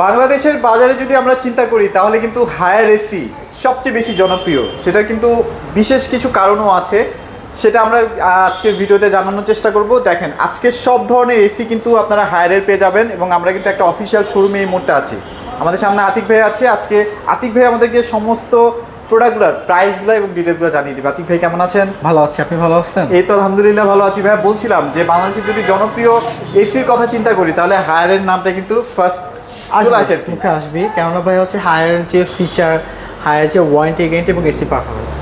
বাংলাদেশের বাজারে যদি আমরা চিন্তা করি তাহলে কিন্তু হায়ার এসি সবচেয়ে বেশি জনপ্রিয়। সেটা কিন্তু বিশেষ কিছু কারণও আছে, সেটা আমরা আজকের ভিডিওতে জানানোর চেষ্টা করব। দেখেন, আজকে সব ধরনের এসি কিন্তু আপনারা হায়ারের পেয়ে যাবেন এবং আমরা কিন্তু একটা অফিসিয়াল শোরুমে এই মুহূর্তে আছি। আমাদের সামনে আতিক ভাই আছে। আজকে আতিক ভাই আমাদেরকে সমস্ত প্রোডাক্টগুলোর প্রাইসগুলো এবং ডিটেলসগুলো জানিয়ে দিবে। আতিক ভাই কেমন আছেন? ভালো আছি, আপনি ভালো আছেন? এই তো আলহামদুলিল্লাহ ভালো আছি ভাই। বলছিলাম যে বাংলাদেশের যদি জনপ্রিয় এসির কথা চিন্তা করি তাহলে হায়ারের নামটা কিন্তু ফার্স্ট আসে মুখে আসবে, কেননা ভাই হচ্ছে হায়ার যে ফিচার, হায়ার যে ওয়ারেন্টি গ্যারান্টি এবং এসি পারফরম্যান্স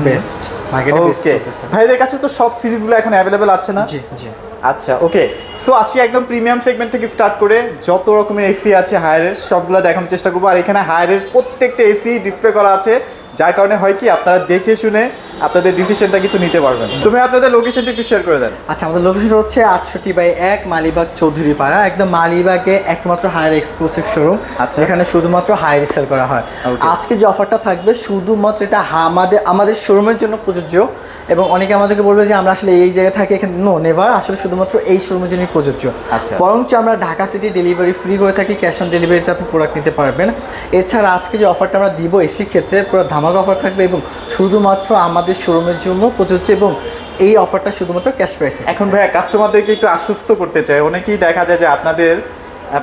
বেস্ট মার্কেটে বেস্ট চলতেছে। ভাইদের কাছে তো সব সিরিজগুলো এখন অ্যাভেলেবেল আছে না? জি জি। আচ্ছা, ওকে। সো আজকে একদম প্রিমিয়াম সেগমেন্ট থেকে স্টার্ট করে যত রকমের এসি আছে হায়ারের সবগুলো দেখানোর চেষ্টা করবো। আর এখানে হায়ারের প্রত্যেকটা এসি ডিসপ্লে করা আছে, যার কারণে হয় কি আপনারা দেখে শুনে আপনাদের ডিসিশনটা কিন্তু নিতে পারবেন। তুমি আপনাদের লোকেশনটা একটু শেয়ার করে দেন। আচ্ছা, আমাদের লোকেশন হচ্ছে 68/1 মালিবাগ চৌধুরীপাড়া, একদম মালিবাগে একমাত্র হায়ার এক্সক্লুসিভ শোরুম। আচ্ছা, এখানে শুধুমাত্র হায়ার সেল করা হয়। আজকে যে অফারটা থাকবে শুধুমাত্র এটা আমাদের শোরুমের জন্য প্রযোজ্য। এবং অনেকে আমাদেরকে বলবে যে আমরা আসলে এই জায়গায় থাকি, এখানে নো নেভার, আসলে শুধুমাত্র এই শোরুমের জন্যই প্রযোজ্য। আচ্ছা, বরঞ্চ আমরা ঢাকা সিটি ডেলিভারি ফ্রি করে থাকি, ক্যাশ অন ডেলিভারিতে আপনি প্রোডাক্ট নিতে পারবেন। এছাড়া আজকে যে অফারটা আমরা দিব এসির ক্ষেত্রে পুরো ধামাকা অফার থাকবে এবং শুধুমাত্র আমাদের শোরুমের জন্য প্রযোজ্য এবং এই অফারটা শুধুমাত্র ক্যাশ প্রাইসে। এখন ভাইয়া কাস্টমারদেরকে একটু আশ্বস্ত করতে চাই, অনেকেই দেখা যায় যে আপনাদের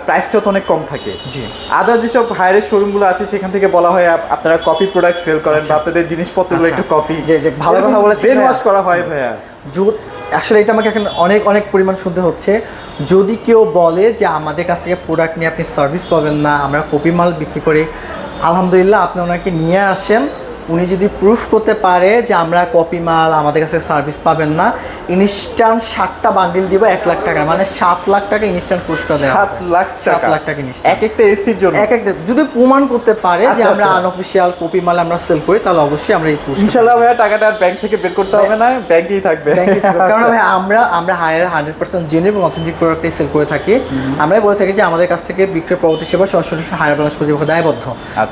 প্রাইসটা তো অনেক কম থাকে। জি। আদার যেসব হায়ারের শোরুমগুলো আছে সেখান থেকে বলা হয় আপনারা কপি প্রোডাক্ট সেল করেন বা আপনাদের জিনিসপত্রগুলো একটু কপি, যে ভালো কথা বলেছেন, ব্রেন ওয়াশ করা হয় ভাইয়া। আসলে এটা আমাকে এখন অনেক পরিমাণ শুনতে হচ্ছে। যদি কেউ বলে যে আমাদের কাছ থেকে প্রোডাক্ট নিয়ে আপনি সার্ভিস পাবেন না, আমরা কপি মাল বিক্রি করি, আলহামদুলিল্লাহ আপনি ওনাকে নিয়ে আসেন। উনি যদি প্রুফ করতে পারে যে আমরা কপি মাল, আমাদের কাছে সার্ভিস পাবেন না, ইনস্ট্যান্ট 60টা বান্ডিল দিব 1 লাখ টাকা, মানে 7 লাখ টাকা ইনস্ট্যান্ট পুরস্কার দেওয়া। 7 লাখ টাকা ইনস্ট্যান্ট এক একটা এসির জন্য। এক একটা যদি প্রমাণ করতে পারে যে আমরা আনঅফিশিয়াল কপি মাল আমরা সেল করি, তাহলে অবশ্যই আমরা এই পুরস্কার ইনশাআল্লাহ ভাইয়া টাকাটা আর ব্যাংক থেকে বের করতে হবে না, ব্যাংকেই থাকবে। কারণ ভাই আমরা হায়ার 100% জেনুইন এবং অথেন্টিক প্রোডাক্টই সেল করে থাকি। আমরাই বলে থাকি যে আমাদের কাছ থেকে বিক্রয় পরবর্তী সেবা সরাসরি হায়ার বাংলাদেশ কর্তৃপক্ষ দায়বদ্ধ।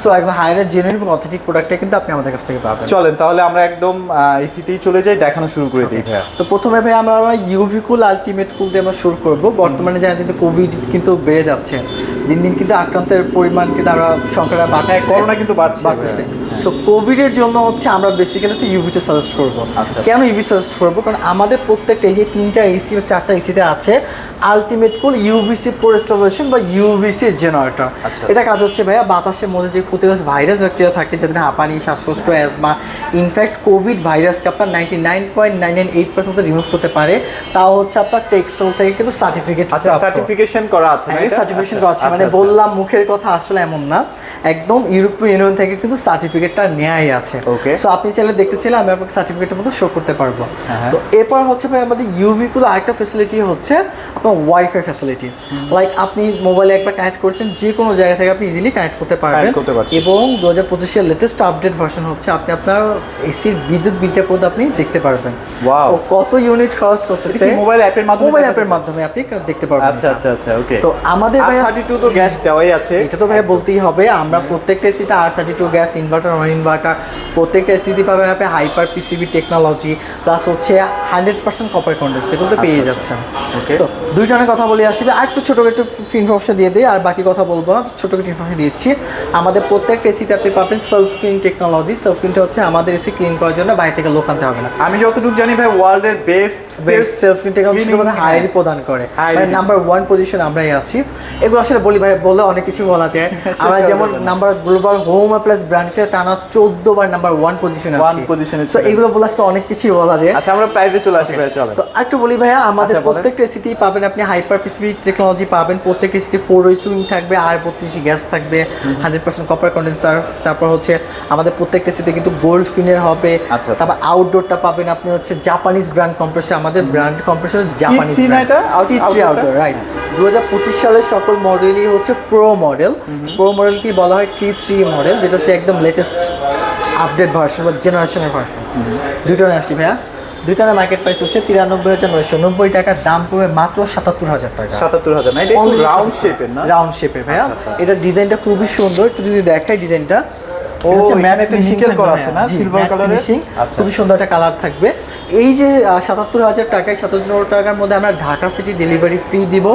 সো একদম হায়ারের জেনুইন এবং অথেন্টিক প্রোডাক্টটা কিন্তু আপনি আমাদের কাছ থেকে পাবেন। চলেন তাহলে আমরা একদম এসিতেই চলে যাই, দেখানো শুরু করে দিই ভাইয়া। তো প্রথমে ভাই আমরা ইউভি কুল আলটিমেট কুল দিয়ে আমরা শুরু করব। বর্তমানে জানেন কিন্তু কোভিড কিন্তু বেড়ে যাচ্ছে, দিন দিন কিন্তু আক্রান্তের পরিমাণ কিন্তু আমরা সংখ্যাটা বাড়ছে, করোনা কিন্তু বাড়তেছে। সো কোভিডের জন্য হচ্ছে আমরা বেসিক্যালি হচ্ছে ইউভিটা সাজেস্ট করবো। কেন ইউভি সাজেস্ট করবো? কারণ আমাদের প্রত্যেকটা এই যে 3টা এসি বা 4টা এসিতে আছে আলটিমেট কুল ইউভিসি প্রো রেস্টোরেশন বা ইউভিসি জেনারেটর। এটা কাজ হচ্ছে ভাইয়া বাতাসের মধ্যে যে ক্ষতিগ্রস্ত ভাইরাস ব্যাকটেরিয়া থাকে, যাদের হাঁপানি, শ্বাসকষ্ট, অ্যাজমা, ইনফ্যাক্ট কোভিড ভাইরাসকে আপনার 99.998% রিমুভ করতে পারে। তাও হচ্ছে আপনার টেক্সেল থেকে কিন্তু সার্টিফিকেট সার্টিফিকেশন করা আছে, সার্টিফিকেশন করা আছে। মানে বললাম মুখের কথা, আসলে এমন না, একদম ইউরোপীয় ইউনিয়ন থেকে কিন্তু সার্টিফিকেটটা নেয়াই আছে। সো আপনি চাইলে দেখতে চাইলে আমি আপনাকে সার্টিফিকেটের মধ্যে শো করতে পারবো। তো এরপর হচ্ছে ভাই আমাদের ইউভিকুলো আরেকটা ফ্যাসিলিটি হচ্ছে আপনার ওয়াইফাই ফ্যাসিলিটি। লাইক আপনি মোবাইলে একবার কানেক্ট করছেন, যে কোনো জায়গা থেকে আপনি ইজিলি কানেক্ট করতে পারবেন। এবং 2025 লেটেস্ট আপডেট ভার্সন হচ্ছে আপনি আপনার এসির বিদ্যুৎ বিলটা পর্যন্ত আপনি দেখতে পারবেন। ওয়াও, কত ইউনিট খরচ করতেছে মোবাইল অ্যাপের মাধ্যমে আপনি দেখতে পারবেন। আচ্ছা, ওকে। তো আমাদের ভাই R32 তো গ্যাস দেওয়াই আছে, এটা তো ভাই বলতেই হবে। আমরা প্রত্যেকটা এসিতে R32 গ্যাস, ইনভার্টার, নন ইনভার্টার প্রত্যেকটা এসিতে পাবেন আপনি হাইপার পিসিবি টেকনোলজি, প্লাস হচ্ছে 100% কপার কন্ডেন্স, এগুলো তো পেয়ে যাচ্ছেন। তো দুই জনের কথা বলে আসবে, আর একটু ছোটো একটু ইনফরমেশন দিয়ে দিই, আর বাকি কথা বলবো না, ছোটো একটু ইনফরমেশন দিচ্ছি। আমাদের প্রত্যেকটা এসিতে আপনি পাবেন সেলফ ক্লিন টেকনোলজি। সেলফ ক্লিনটা হচ্ছে আমাদের এসি ক্লিন করার জন্য বাইরে থেকে লোক আনতে হবে না। আমি যতটুকু জানি ভাই ওয়ার্ল্ডের বেস্ট সেলফ ক্লিন টেকনোলজি হায়ারই প্রদান করে, মানে নাম্বার 1 পজিশন আমরাই আছি। এগুলো আসলে বলি ভাই, বলে অনেক কিছু বলা যায়। আমরা যেমন number global home appliance brand হিসেবে টানা 14 বার নাম্বার 1 পজিশনে আছি। সো এগুলো বলে আসলে অনেক কিছু বলা যায়। আচ্ছা, আমরা প্রাইসে চলে আসি ভাই, চলেন। তো একটু বলি ভাইয়া, আমাদের প্রত্যেকটা এসিতেই পাবেন আপনি হাইপার পিসিবি টেকনোলজি পাবেন। প্রত্যেকটা এসিতে 4 ওয়ে সুইং থাকবে, আর 32 গ্যাস থাকবে, 100% কপার কন্ডেন্সার। তারপর হচ্ছে আমাদের প্রত্যেকটা এসিতে কিন্তু গোল্ড ফিনের হবে। তারপর আউটডোরটা পাবেন আপনি হচ্ছে জাপানিজ ব্র্যান্ড কম্প্রেসর, আমাদের brand compressor Japanese outdoor, right. 2025 সালের সকল মডেলই হচ্ছে প্রো মডেল। প্রো মডেল কি বলা হয়? T3 মডেল, যেটা হচ্ছে একদম লেটেস্ট আপডেট ভার্সন বা জেনারেশনের ভার্সন। দুটো আসি ভাইয়া, দুইটার মার্কেট প্রাইস হচ্ছে 93,990 টাকা, দাম পড়বে মাত্র 77,000 টাকা। 77,000 না? এটা রাউন্ড শেপের না? রাউন্ড শেপের ভাইয়া। এটা ডিজাইনটা খুবই সুন্দর, একটু যদি দেখাই ডিজাইনটা, ও ম্যাট একটা নিকেল করা আছে না, সিলভার কালারের, খুবই সুন্দর একটা কালার থাকবে। এই যে ৭৭,০০০ টাকায় ৭৭ টাকার মধ্যে আমরা ঢাকা সিটি ডেলিভারি ফ্রি দিব,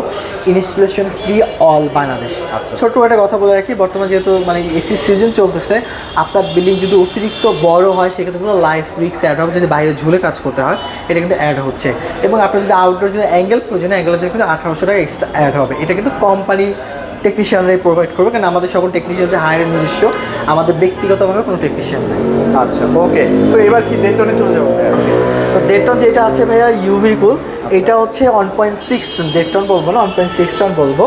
ইনস্টলেশন ফ্রি অল বাংলাদেশ। ছোট্ট একটা কথা বলে রাখি, বর্তমানে যেহেতু মানে এসি সিজন চলতেছে, আপনার বিল্ডিং যদি অতিরিক্ত বড় হয় সেক্ষেত্রে কোনো লাইফ রিস্ক অ্যাড হবে, যদি বাইরে ঝুলে কাজ করতে হয় এটা কিন্তু অ্যাড হচ্ছে। এবং আপনার যদি আউটডোর যদি অ্যাঙ্গেল প্রয়োজন, অ্যাঙ্গেলের জন্য কিন্তু ১৮০০ টাকা এক্সট্রা অ্যাড হবে। এটা কিন্তু কোম্পানি টেকনিশিয়ানরাই প্রোভাইড করবে, কারণ আমাদের সকল টেকনিশিয়ান হচ্ছে হায়ারের নিজস্ব, আমাদের ব্যক্তিগতভাবে কোনো টেকনিশিয়ান নেই। আচ্ছা ওকে, তো এবার কি ডেটনে চলে যাবো? তো ডেটন যেটা আছে ভাইয়া ইউভি কুল, এটা হচ্ছে 1.6 টন, ডেটন বলবো না, 1.6 টন বলবো।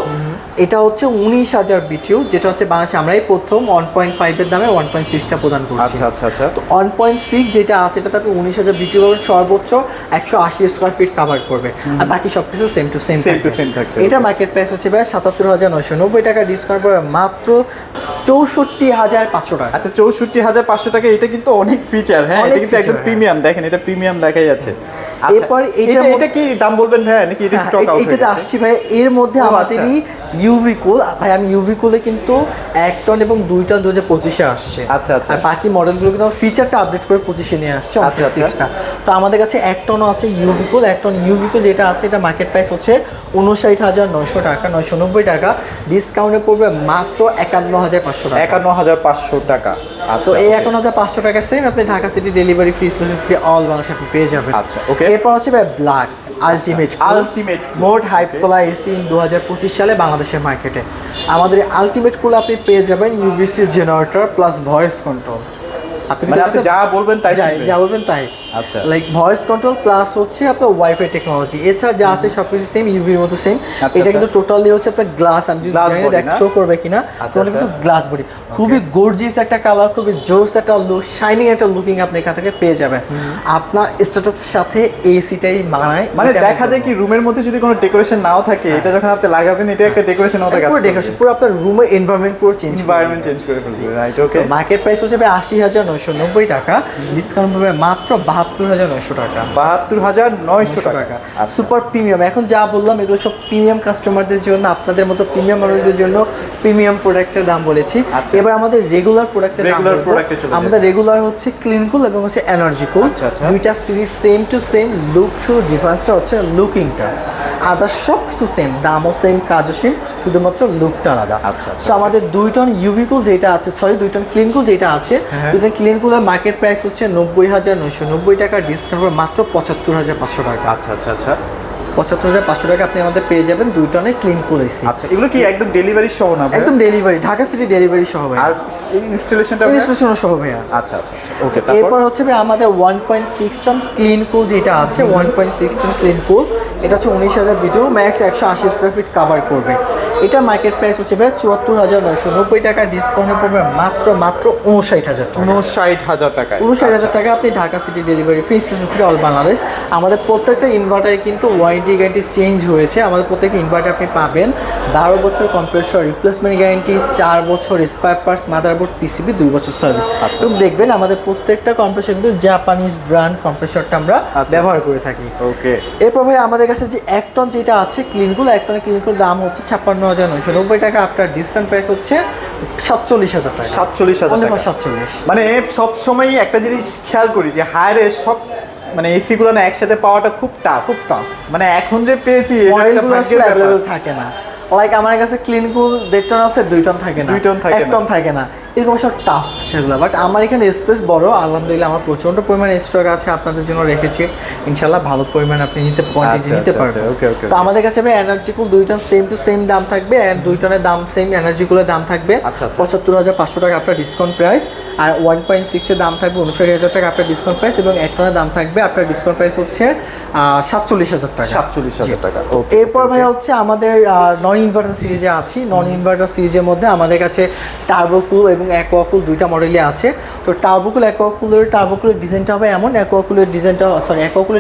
এটা হচ্ছে 19,000 BTU, যেটা হচ্ছে বাংলাদেশে আমরাই প্রথম 1.5 এর দামে 1.6টা প্রদান করছি। আচ্ছা আচ্ছা আচ্ছা। তো 1.6 যেটা আছে এটাতে আপনি 19,000 BTU পাবেন, সর্বোচ্চ 180 স্কোয়ার ফিট কাভার করবে, আর বাকি সব কিছু সেম টু সেম থাকছে। এটা মার্কেট প্রাইস হচ্ছে ভাই ৭৭,৯৯০ টাকা, ডিসকাউন্ট পড়বে মাত্র ৬৪,৫০০ টাকা। আচ্ছা ৬৪,৫০০ টাকা, এটা কিন্তু অনেক ফিচার। হ্যাঁ, এটা কিন্তু একদম প্রিমিয়াম, দেখেন এটা প্রিমিয়াম দেখাই যাচ্ছে। এরপর এটা কি দাম বলবেন ভাই, নাকি এটা স্টক আউট? এটাতে আসছি ভাই, এর মধ্যে আমাদেরই ইউভি কুল ভাই, আমি ইউভি কুলে কিন্তু 1 টন এবং 2 টন 2025-এ আসছে। আচ্ছা আচ্ছা। আর বাকি মডেলগুলো কিন্তু ফিচারটা আপডেট করে 25-এ নিয়ে আসছে, 1.6টা। তো আমাদের কাছে 1 টনও আছে ইউভি কুল। 1 টন ইউভি কুল যেটা আছে এটা মার্কেট প্রাইস হচ্ছে 59,900 টাকা, 990 টাকা, ডিসকাউন্টে পড়বে মাত্র 51,500 টাকা। 51,500 টাকা। তো এই 51,500 টাকা সেম আপনি Dhaka city delivery free, free all বাংলাদেশে আপনি পেয়ে যাবেন। আচ্ছা ওকে। এরপর হচ্ছে ভাই ব্ল্যাক আলটিমেট মোট হাইপ তোলা এসি 2025 সালে বাংলাদেশের মার্কেটে। আমাদের আলটিমেট কুল আপনি পেয়ে যাবেন UVC generator plus voice control. আপনি যা বলবেন তাই যা বলবেন তাই। আচ্ছা, লাইক ভয়েস কন্ট্রোল প্লাস হচ্ছে আপনার ওয়াইফাই টেকনোলজি, এছাড়া যা আছে সবকিছু সেম, ইউভির মতো সেম। এটা কিন্তু টোটালি হচ্ছে আপনার গ্লাস, আমি যদি শো করবে কিনা, তাহলে কিন্তু গ্লাস বডি, খুবই গর্জিয়াস একটা কালার, খুবই জোস একটা লুক, শাইনিং একটা লুকিং আপনি এখান থেকে পেয়ে যাবেন। আপনার স্ট্যাটাসের সাথে এসিটাই মানায়, মানে দেখা যায় কি রুমের মধ্যে যদি কোনো ডেকোরেশন নাও থাকে, এটা যখন আপনি লাগাবেন এটা একটা ডেকোরেশন হতে গেছে, পুরো ডেকোরেশন, পুরো আপনার রুমের এনভায়রনমেন্ট পুরো চেঞ্জ করে ফেলবে। Right okay. মার্কেট প্রাইস হচ্ছে 80,990 টাকা, ডিসকাউন্ট পাবে মাত্র 72,900 টাকা। 72,900 টাকা। Super premium. এখন যা বললাম এগুলো সব প্রিমিয়াম কাস্টমারদের জন্য, আপনাদের মতো প্রিমিয়াম মানুষদের জন্য প্রিমিয়াম প্রোডাক্টের দাম বলেছি। এবার আমাদের রেগুলার প্রোডাক্টের দাম বলবো। আমাদের রেগুলার হচ্ছে ক্লিন কুল এবং হচ্ছে এনার্জি কুল, দুইটা series same to same look, শুধু ডিফারেন্সটা হচ্ছে লুকিংটা, আদার সব কিছু সেম, দামও সেম, কাজও সেম, শুধুমাত্র লুকটা আলাদা। তো আমাদের 2 টন ইউভি কুল যেটা আছে, সরি 2 টন ক্লিন কুল যেটা আছে, 2 টন ক্লিন কুলের মার্কেট প্রাইস হচ্ছে 90,990 টাকা, ডিসকাউন্ট করে মাত্র 75,500 টাকা। আচ্ছা আচ্ছা আচ্ছা। 75,500 টাকা আপনি আমাদের পেয়ে যাবেন 2 টনের ক্লিন কুল এসি। আচ্ছা, এগুলো কি একদম ডেলিভারি সহ না? একদম ডেলিভারি, ঢাকা সিটি ডেলিভারি সহ ভাই। আর ইনস্টলেশনটা? ইনস্টলেশন সহ ভাইয়া। আচ্ছা আচ্ছা আচ্ছা ওকে। এরপর হচ্ছে ভাই আমাদের 1.6 টন ক্লিন কুল যেটা আছে, 1.6 টন ক্লিন কুল, এটা হচ্ছে 19,000 BTU, max 180 square feet cover করবে। এটা মার্কেট প্রাইস হচ্ছে ভাই 74,990 টাকা, ডিসকাউন্টে পড়বে মাত্র 59,000 টাকা। 59,000 টাকা। 59,000 টাকা আপনি Dhaka city delivery free, free all Bangladesh. আমাদের প্রত্যেকটা ইনভার্টারে কিন্তু ওয়ারেন্টি গ্যারান্টি চেঞ্জ হয়েছে। আমাদের প্রত্যেকটা ইনভার্টার আপনি পাবেন 12 বছর কম্প্রেসর রিপ্লেসমেন্ট গ্যারান্টি, 4 বছর স্পেয়ার পার্টস, মাদারবোর্ড, পিসিবি 2 বছর সার্ভিস। এবং দেখবেন আমাদের প্রত্যেকটা কম্প্রেসর কিন্তু জাপানিজ ব্র্যান্ড কম্প্রেসরটা আমরা ব্যবহার করে থাকি। ওকে। এরপর ভাই আমাদের কাছে যে 1 টন যেটা আছে ক্লিনকুল, 1 টনের ক্লিনকুল দাম হচ্ছে 56,990 টাকা, আপনার ডিসকাউন্ট প্রাইস হচ্ছে 47,000 টাকা। 47,000 টাকা। 47। মানে সব সময় একটা জিনিস খেয়াল করি যে হায়ারের সব মানে এসি গুলো না একসাথে পাওয়াটা খুব টাফ, খুব টাফ। মানে এখন যে পেয়েছি এটা একটা ভাগ্যের ব্যাপার। থাকে না, লাইক আমার কাছে ক্লিনকুল 1.5 টন আছে, 2 টন থাকে না, 2 টন থাকে 1 টন থাকে না, এরকম সব টাফ সেগুলো। বাট আমার এখানে স্পেস বড়, আলহামদুলিল্লাহ আমার প্রচন্ড পরিমাণে স্টক আছে, আপনাদের জন্য রেখেছি, ইনশাল্লাহ ভালো পরিমাণ আপনি কোয়ান্টিটি নিতে পারবেন। তো আমাদের কাছে ভাই energy cool 2 ton same to same দাম থাকবে, আর 2 টনের দাম সেম, এনার্জি কুলের দাম থাকবে 75,500 টাকা আপনার ডিসকাউন্ট প্রাইস, আর 1.6 এর দাম থাকবে 59,000 টাকা আপনার ডিসকাউন্ট প্রাইস, এবং 1 টনের দাম থাকবে আপনার ডিসকাউন্ট প্রাইস হচ্ছে 47,000 টাকা। 47,000 টাকা। এরপর ভাই হচ্ছে আমাদের নন ইনভার্টার সিরিজে আছি। নন ইনভার্টার সিরিজের মধ্যে আমাদের কাছে টার্বোকুল এবং অ্যাকোয়াকুল দুইটা মডেলই আছে। তো টার্বোকুল টার্বোকুলের ডিজাইনটা হবে এমন, অ্যাকোয়াকুলের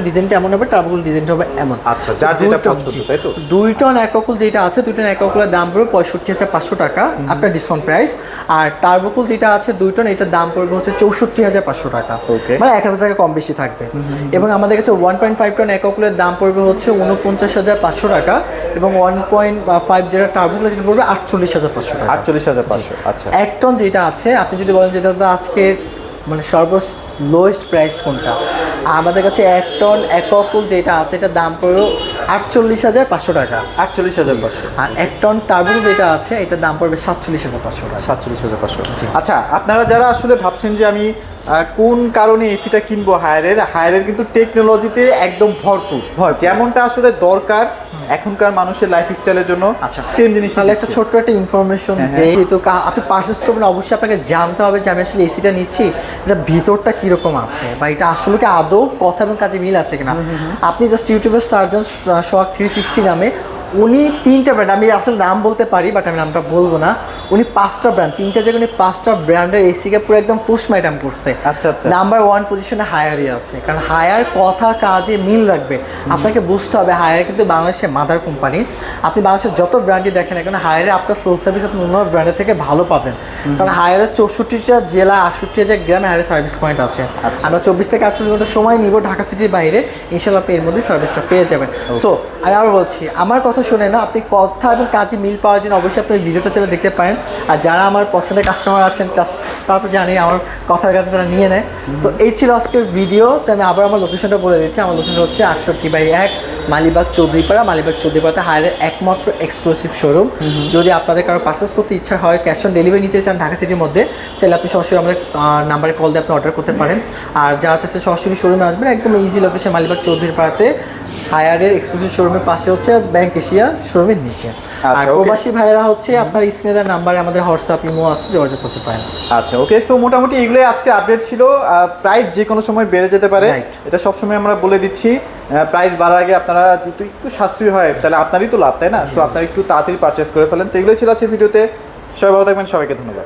ডিজাইনটা এমন হবে, টার্বোকুলের ডিজাইনটা হবে এমন। আচ্ছা, যার যেটা পছন্দ তাই তো। 2 টন অ্যাকোয়াকুল যেটা আছে, 2 টন অ্যাকোয়াকুলের দাম পড়বে 65,500 টাকা আপনার ডিসকাউন্ট প্রাইস, আর টার্বোকুল যেটা আছে 2 টন, এটার দাম পড়বে হচ্ছে 64,500 টাকা, মানে 1,000 টাকা কম বেশি থাকবে। এবং আমাদের কাছে 1.5 টন অ্যাকোয়াকুলের দাম পড়বে হচ্ছে 49,500 টাকা, এবং 1.5 যেটা টার্বোকুল যেটা পড়বে 48,500 টাকা। 48,500। আচ্ছা। 1 টন যেটা আছে, আপনি যদি বলেন যেটা আজকে মানে সর্বোচ্চ লোয়েস্ট প্রাইস কোনটা, আমাদের কাছে 1 টন অ্যাকোয়াকুল যেটা আছে এটার দাম পড়বে 48,500 টাকা। 48,500। আর 1 টন টার্বো যেটা আছে এটার দাম পড়বে 47,500 টাকা। 47,500। আচ্ছা, আপনারা যারা আসলে ভাবছেন যে আমি কোন কারণে এসিটা কিনবো হায়ারের কিন্তু টেকনোলজিতে একদম ভরপুর, যেমনটা আসলে দরকার এখনকার মানুষের লাইফস্টাইলের জন্য। আচ্ছা, সেম জিনিস। তাহলে একটা ছোট্ট একটা ইনফরমেশন দেই। তো আপনি পারচেজ করবেন, অবশ্যই আপনাকে জানতে হবে যে আমি আসলে এসিটা নিচ্ছি এটা ভিতরটা কিরকম আছে বা এটা আসলে কি আদৌ কথা এবং কাজে মিল আছে কিনা। আপনি জাস্ট ইউটিউবে সার্চ দেন সোহাগ 360 নামে, উনি 3টা ব্র্যান্ড, আমি আসলে নাম বলতে পারি বাট আমি নামটা বলবো না, উনি 5টা ব্র্যান্ড, 3টা জায়গায় উনি 5টা ব্র্যান্ডের এসিকে পুরো একদম পুশ ম্যাডাম করছে। আচ্ছা আচ্ছা। নাম্বার 1 পজিশনে হায়ারই আছে, কারণ হায়ার কথা কাজে মিল রাখবে। আপনাকে বুঝতে হবে হায়ার কিন্তু বাংলাদেশের মাদার কোম্পানি। আপনি বাংলাদেশের যত ব্র্যান্ডই দেখেন না কেন হায়ারে আপনার সোল সার্ভিস আপনি অন্য ব্র্যান্ডের থেকে ভালো পাবেন, কারণ হায়ারের 64টা জেলা 68,000 গ্রামে হায়ারের সার্ভিস পয়েন্ট আছে। আমরা 24 থেকে 48 ঘন্টা সময় নিব ঢাকা সিটির বাইরে, ইনশাল্লাহ আপনি এর মধ্যে সার্ভিসটা পেয়ে যাবেন। সো আমি আবার বলছি, আমার কথা শুনে না, আপনি কথা এবং কাজে মিল পাওয়ার জন্য অবশ্যই আপনি ভিডিওটা চলে দেখতে পারেন। আর যারা আমার পছন্দের কাস্টমার আছেন তারা তো জানি আমার কথার কাছে তারা নিয়ে নেয়। তো এই ছিল আজকের ভিডিও। তো আমি আবার আমার লোকেশনটা বলে দিচ্ছি। আমার লোকেশন হচ্ছে 68/1 মালিবাগ চৌধুরীপাড়া। মালিবাগ চৌধুরীপাড়াতে হায়ারের একমাত্র এক্সক্লুসিভ শোরুম। যদি আপনাদের কারো পারচেস করতে ইচ্ছা হয়, ক্যাশ অন ডেলিভারি নিতে চান ঢাকা সিটির মধ্যে, চাইলে আপনি সরাসরি আমাদের নাম্বারে কল দিয়ে আপনি অর্ডার করতে পারেন। আর যারা চাচ্ছে সরাসরি শোরুমে আসবেন, একদম ইজি লোকেশন মালিবাগ চৌধুরীপাড়াতে হায়ারের এক্সক্লুসিভ শোরুমের পাশে হচ্ছে ব্যাংক এশিয়া শোরুমের নিচে। আর প্রবাসী ভাইরা হচ্ছে আপনার স্ক্রিনের নাম্বারে আমাদের হোয়াটসঅ্যাপ ইমো আছে, যোগাযোগ করতে পারেন। আচ্ছা, ওকে। সো মোটামুটি এগুলোই আজকে আপডেট ছিল। প্রাইস যে কোনো সময় বেড়ে যেতে পারে, এটা সবসময় আমরা বলে দিচ্ছি। প্রাইস বাড়ার আগে আপনারা যদি একটু সাশ্রয়ী হয় তাহলে আপনারই তো লাভ, তাই না? সো আপনারা একটু তাড়াতাড়ি পারচেস করে ফেলেন। তো এগুলোই ছিল আজকে ভিডিওতে। সবাই ভালো থাকবেন, সবাইকে ধন্যবাদ।